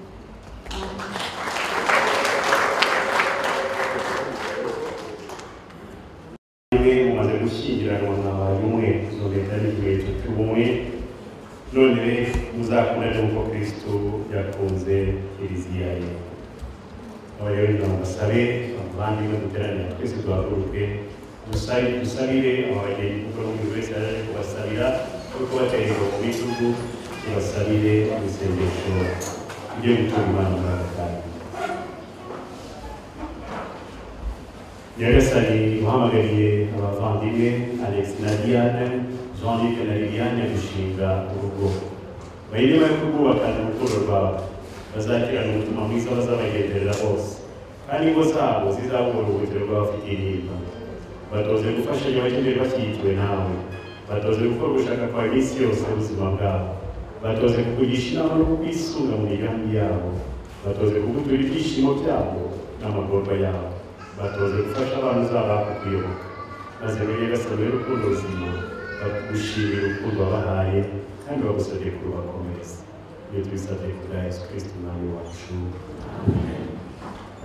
Mumaze gushyingiranwa mwabaye umwe, izo mpeta ni ikimenyetso cy'ubumwe. None muzakundane nk'uko Kristo yakunze Kiliziya ye. Aba rero nibamusabe abavandimwe duteranira twese duhaguruke dusabire abageni kuko n'umuntu wese yaje kubasabira no kubaterera mu bitugu, tubasabire isengesho ryo gutura Imana muragataha. Nyagasani uhamagariye abavandimwe Alex na Diane, Jean-Luc na Liliane gushinga urugo. Bahirima yo kurwubakana urukundo rwawe, bazakirana umutima mwiza bazabagenderera bose, kandi ingo zabo zizabura ubuhungiro bw'abafitiye intimba. Batoze gufashanya abakeneye bashyigikiwe nawe, batoze gukora ugushaka kwawe iminsi yose y'ubuzima bwabo, batoze kukugisha inama no kukwisunga mu migambi yabo, batoze kugutura ibyishimo byabo n'amagorwa yabo, batoze gufasha abantu uzabaka kukuyoboka, maze muri Nyagasani w'urukundo ruzima bagushimira urukundo wabahaye kandi bagusabye kurubakomereza. Iyo tubisabye kubwa Yesu Kristo umwami wacu.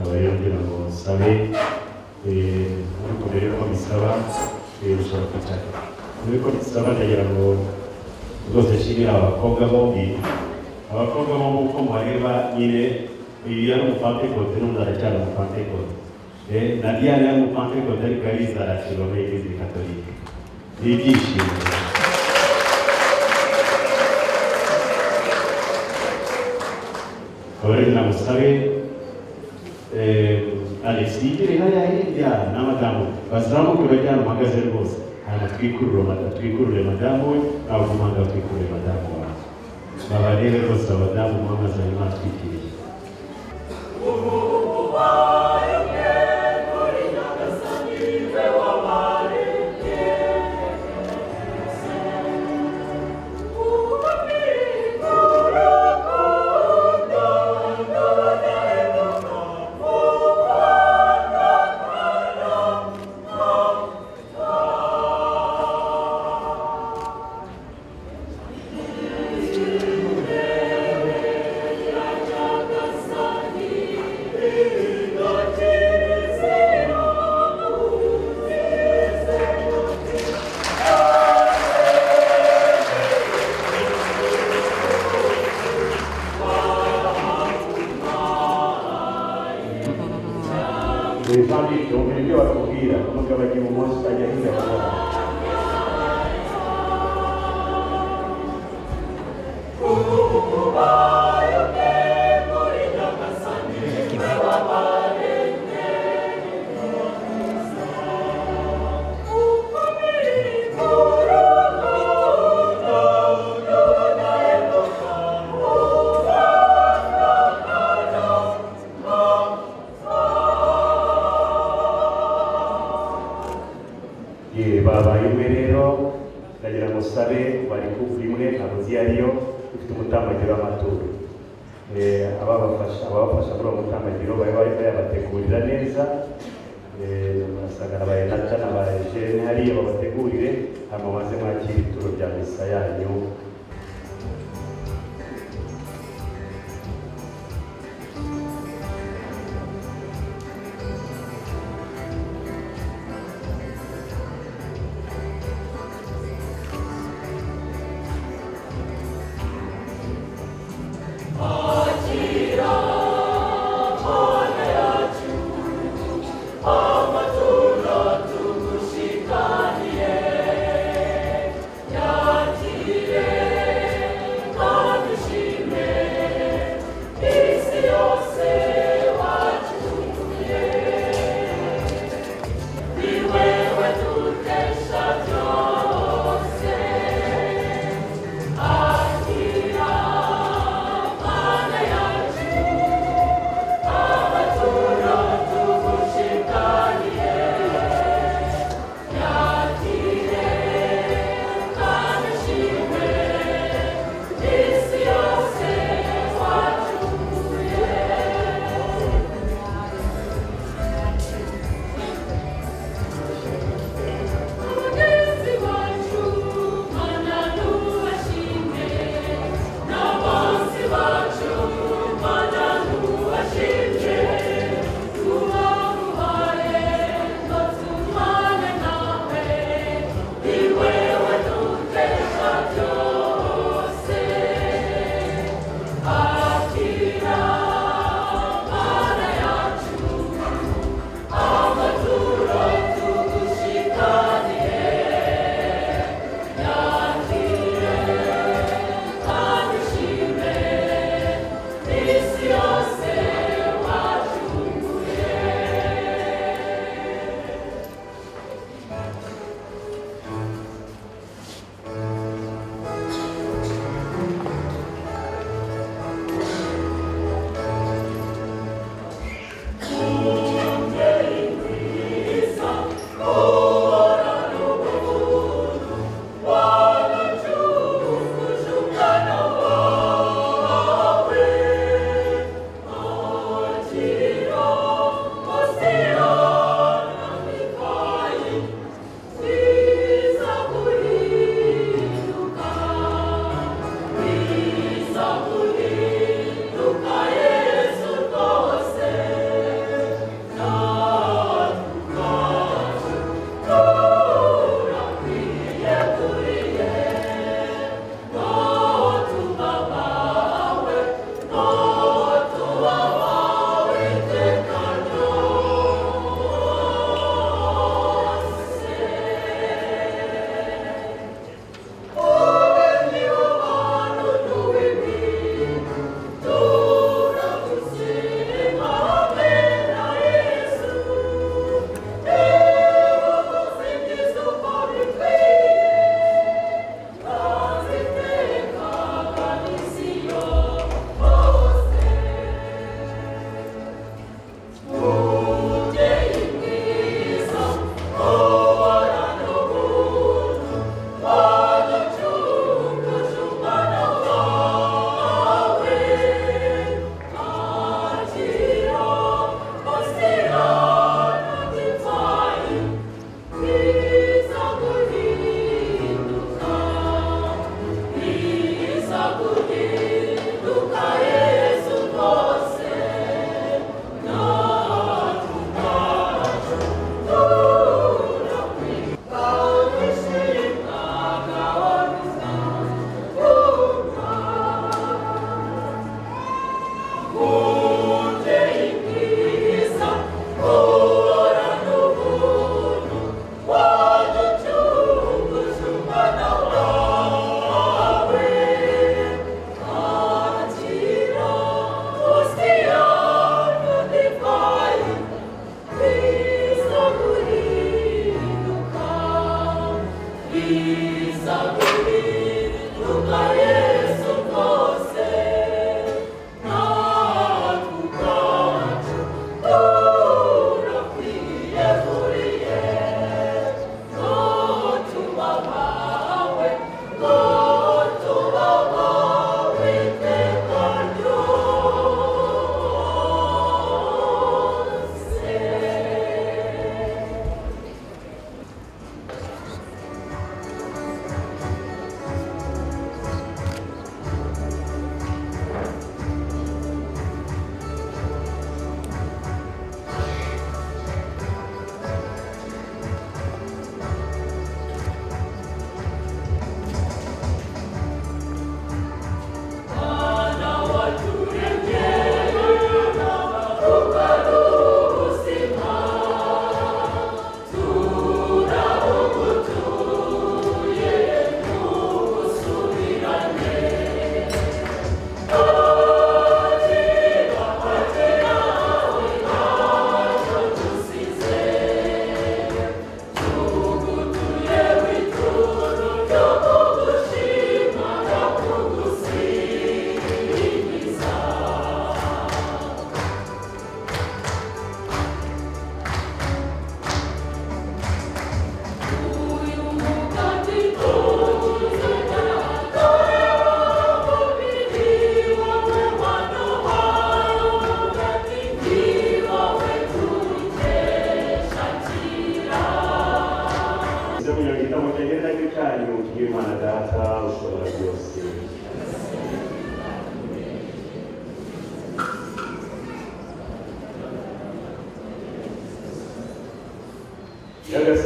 Aba rero ngira ngo sabe ariko mbere yuko bisaba ushobora kwicara. Mbere yuko bisaba ndagira ngo rwose nshimire abakobwa bombi. Abakobwa bombi uko mubareba nyine uyu yari umupantekote n'undi aracyari umupantekote. Na Diane yari umupantekote ariko yari izarakirwa muri Eglise Catholique. Ni ibyishimo. Aba rero namusabe Alex yigire hariya hirya n'abadamu bazamuke bajyana uhagaze rwose, hanyuma twikurure madamu we, ntabwo umuhanga twikurure madamu wawe. Babarebe rwose abadamu mwamazanye mwatwikiriye. ibyo bakubwira umugabo agiye ibumoso ajya hirya abagabo babaye umwe rero ndagira ngo sabe bari kuvuga imwe ntabuzi ariyo ifite umutambagiro w'amaturo ababafasha muri uwo mutambagiro bari bayabategurira neza murasanga baye nata na barejene hariya babategurire hama maze mwakira ituro rya misa yanyu Yeah.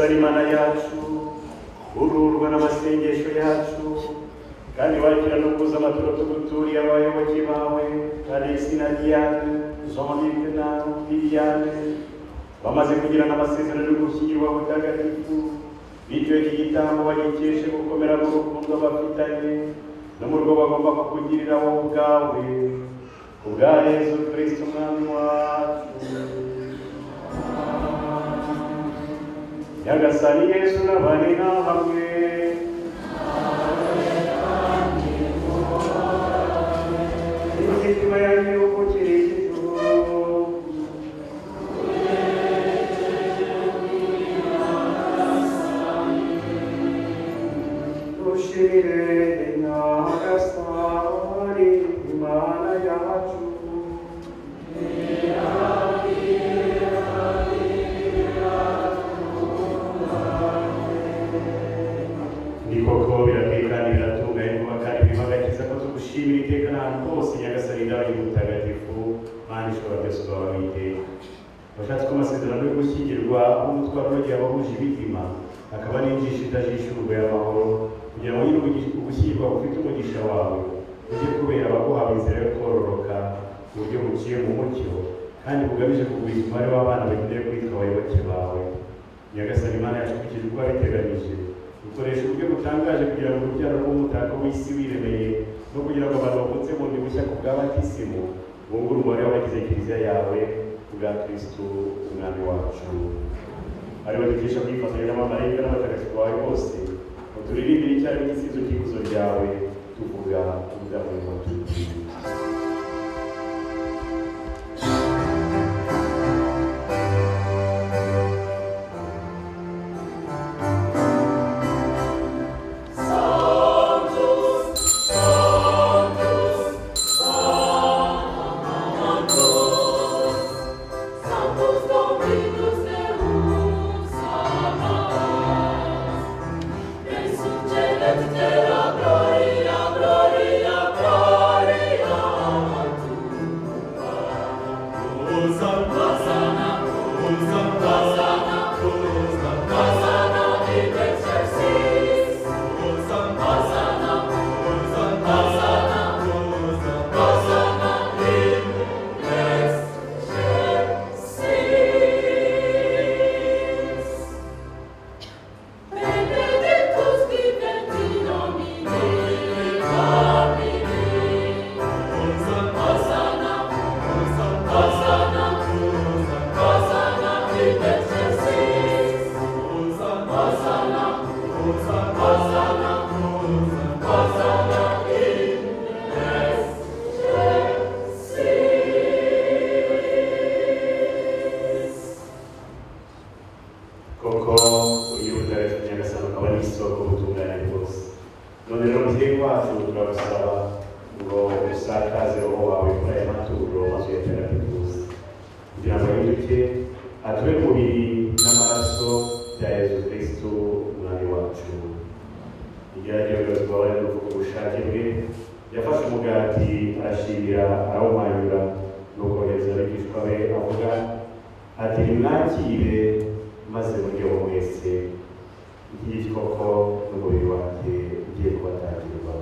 Imana yacu ururwa n'amasengesho yacu kandi wakira no kuza amaturo tuguturiye abayoboke bawe Alexis na Diane Jean-Luc na Liliane bamaze kugirana amasezerano yo gushyingirwa butagatifu bityo iki gitambo bagikeshe gukomera mu rukundo bafitanye no mu rwo bagomba kukugirira wowe ubwawe ubwa Yesu Kristo umwami wacu. Nyagasani Yesu n'abane hamwe imitima yanyu y'ubukirisitu dushimire Nyagasani Imana yacu. Koko birakwiye kandi biratunganye kuba kandi bibagakiza ko tugushimira iteka n'ahantu hose Nyagasani ndabaye mutagatifu Mana ishobora byose ubaho iteka. Washatse ko amasezerano yo gushyingirwa umutwaro w'igihe abahuje imitima akaba n'injisho itajishurwa y'amahoro kugira ngo nyine ugushyingirwa ufite umugisha wawe ujye kubera abaguhawe inzira yo kororoka ku buryo buciye mu mucyo kandi bugamije kugwiza umubare w'abana bagendeye kwitwa abayoboke bawe. Nyagasani Imana yacu ukurikije uko wabiteganyije ukoresha uburyo butangaje kugira ngo urubyaro rw'umutako w'isi wiremeye no kugira ngo abantu bavutse bundi bushya ku bwa batisimu bungure umubare w'abagize kiliziya yawe kubwa Kristo umwami wacu. ariwe dukesha kwifatanya n'abamarayika n'abatagatifu bawe bose ngo turirimbire icyarimwe igisizo cy'ikuzo ryawe tuvuga ubudahwema tuti Benedictus viventi koko uyibutare nyagasani ukaba ari isoko ubutungane bwose none rero mubyeyi wacu turabasaba ngo usakaze roho wawe muri aya maturo maze uyatagatifuze kugira ngo ahinduke atube umubiri n'amaraso bya yezu kristu umwami wacu igeragezwa tubabare no kuvuga ubushake bwe yafashe umugati arashimira arawumanyura nuko yohereza abigishwa be avuga ati nimwakire maze muryoho mwese iki koko n'umubiri wanjye ugiye kubatangirwa.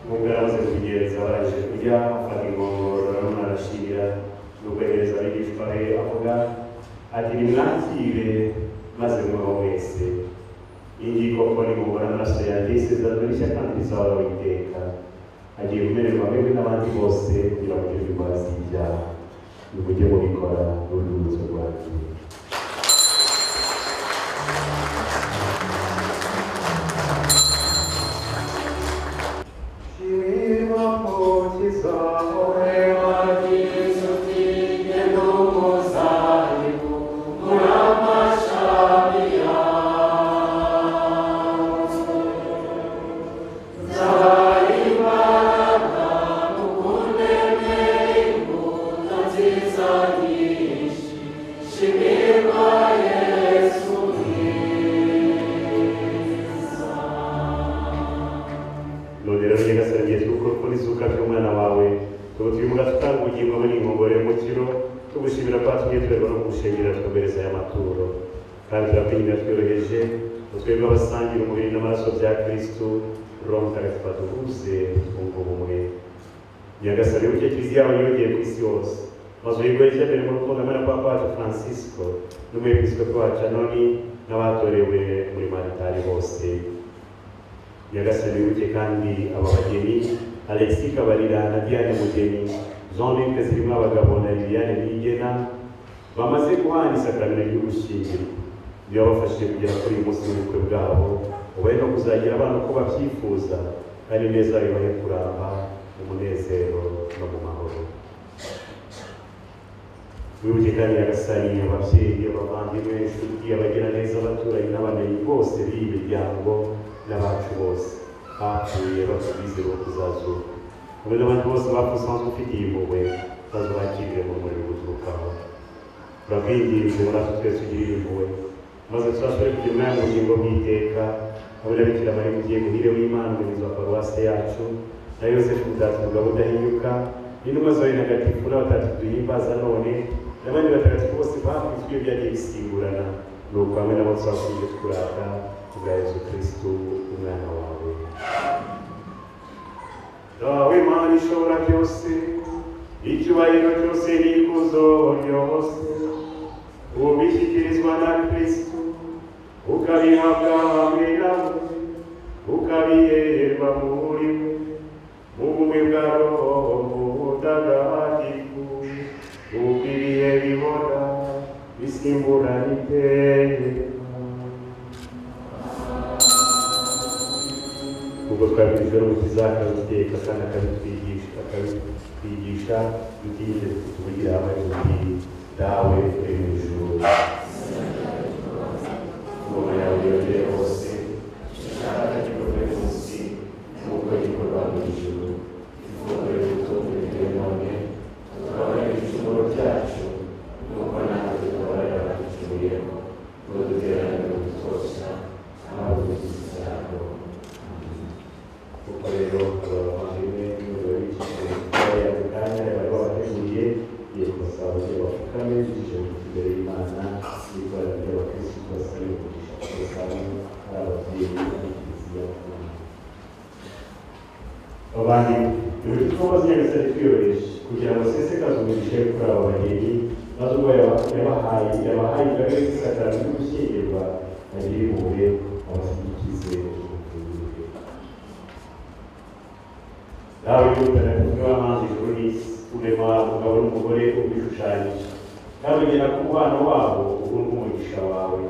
Mugaraze kubigenza barangije kurya afata inkongoro nanone arashimira nuko yohereza abigishwa be avuga ati nimwakire maze mubeho mwese iyi koko nimubona amaraso yanjye y'isezerano rishya kandi rizahoraho iteka agiye kumererwa mwebwe n'abandi bose kugira ngo mugire imbabazi y'ibyaha nimujye mubikora n'urwibutso rwanjye. kandi turakwinginga tworoheje twebwe abasangira umubiri n'amaraso bya kristu roho mutagatifu atuhuze twumva ubumwe nyagasani wibuke kiliziya yawe yongeye ku isi yose maze uyigweze mbere mu rukundo hamwe na papa wacu francisco n'umwepiskopi wacu anoni n'abatorewe muri maritari bose nyagasani wibuke kandi aba bageni alexis kabarira na diane mugeni jean-luc zirimo abagabo na liliane niyigena bamaze guhana isakaramentu ry'ubushyingiro byabafashije kugera kuri uyu munsi w'ubukwe bwabo ubaye no kuzagira abana uko babyifuza kandi neza bibahe kuramba umunezero no mu mahoro. Wibuke kandi nyagasani ababyeyi abavandimwe inshuti abagiraneza abaturanyi n'abamenyi bose b'iyi miryango n'abacu bose bapfuye batubize bo kuzazuka hamwe n'abandi bose bapfuye usanzwe ufitiye impuhwe maze ubakirire mu muriro uturukaho turabwinginze muri ako twese ugirire impuhwe maze tuzashobore kugira umwanya mu bugingo bw'iteka hamwe na bikira mariya umubyeyi muhire w'imana umuyobozi wa paruwasi yacu na yosefu mutagatifu mugabo udahinyuka n'intumwa zawe ntagatifu n'abatagatifu duhimbaza none n'abandi batagatifu bose bakwizwe iyo byagiye bisimburana nuko hamwe nabo tuzakwiye kurata kubwa yesu kristu umwana wawe. Dawe Mana ishobora byose icyubahiro cyose n'ikuzo ryose ubishyikirizwa na kristu ukabihabwa hamwe nawe ukabiherwa muri we mu bumwe bwa roho mutagatifu uko ibihe bihora bisimburana iteka ubwo twabwirijwe n'umukiza akabiteka kandi akabitwigisha dutinze tuvugira hamwe tuti dawe uri mu ijuru ingoma yawe yogere hose ishaka gikorwe munsi nk'uko gikorwa mu ijuru ifunguro ritungurire none tugabanire ibicumuro byacu nk'uko natwe tugabanira abaducumuyeho ntuduterane mu gutosha ntabwo tugize icyago kuko rero abavandimwe n'umuriro w'ikigero bariya mu kanya bari babateguriye igiye kubasaba ababyeyi bapfukame bicaye imbere y'imana n'itwara ry'abakristu basaba umugisha basaba ari ababyeyi n'ikiliziya abandi ibintu twamaze nyagasani twiyoroheje kugira ngo sesekaze umugisha kuri aba bageni maze ubwo yabahaye ingabire y'isakara yo gushyingirwa agire impuhwe abashyigikize nawe y'ubutagatifu w'amazi ijuru n'isi urema umugabo n'umugore ubishushanyije nawe ugera ku mubano wabo ubundi umugisha wawe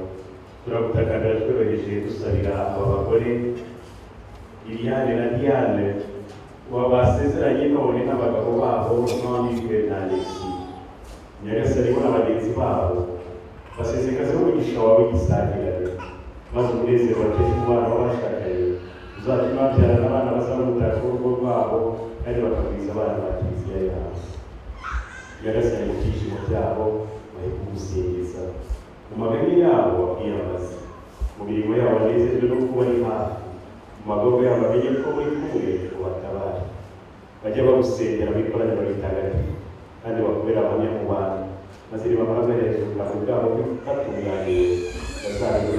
turagutakambira tworoheje dusabira aba bagore Liliane na Diane basezeranye none n'abagabo babo n'abamibwe na Alexis nyagasani bo n'abagenzi babo basesekaze umugisha wawe gisangirane maze umunezero wateje umubano w'abashakanye uzatuma babyarana abana bazaba umutako w'urugo rwabo kandi bakagwiza abana ba kiliziya yabo nyagasani mu byishimo byabo bari kumusingiza mu maganya yabo wabwiyamaze mu mirimo yabo banezerwe no kuba ari hafi mu magogo yabo bamenye ko muri kumwe ubatabara bajya bagusengera mu ikoraniro ritagatifu kandi bakubera abanyamubano maze nibamara guhereza ubwabo bwabo bw'ubufatungane bazabigura